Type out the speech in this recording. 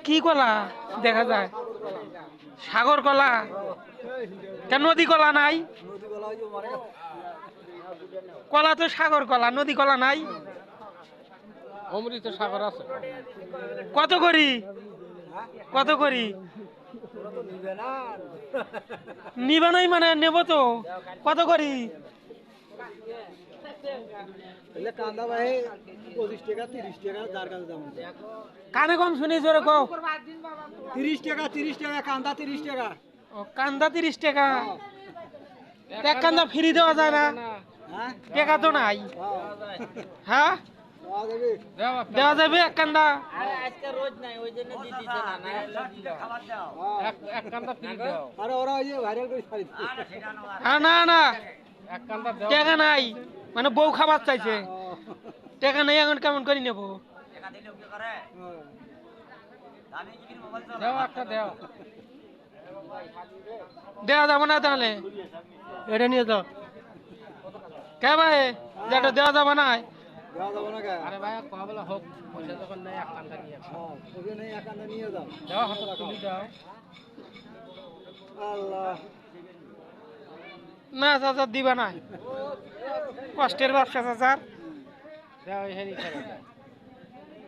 কি কলা দেখা যায়? সাগর কলা? কেন নদী কলা নাই? কলা তো সাগর কলা, নদী কলা নাই। অমৃত সাগর আছে। কত করি? কত করি? নিবে নাই মানে নেব তো। কত করি? কান্দা ভাই 25 টাকা 30 টাকা যার কাছে দাম। কানে কম শুনি জোরে কও। 30 টাকা কান্দা 30 টাকা। ও কান্দা 30 টাকা। এক কান্দা ফ্রি দেওয়া যায় না? হ্যাঁ টাকা তো নাই। হ্যাঁ পাওয়া যাবে। দেওয়া যাবে এক কান্দা? এক কান্দা ফ্রি দাও। আরে ওরা ওই যে ভাইরাল করে ছাড়ি না না এক কান্দা দাও। টাকা নাই, মানে বউ খাবার চাইছে। টাকা নেই, এখন কেমন করে নেবো? দাও একটা দাও। দেওয়া যাবে না তাহলে? এটা নিয়ে যাও। কে ভাই, যেটা দেওয়া যাবে না? দেওয়া যাবে না কে? আরে ভাই কয়া বলা হোক, পয়সা যখন নেই এক কান্দা নিয়ে আসো। হ্যাঁ ওকে নেই একান্তে নিয়ে যাও। দাও হাতে তুলি দাও। আল্লাহ না চাচা দিবা না, কষ্টের ব্যবসা চাচার। দাও এই হেরি ছেড়ে দাও।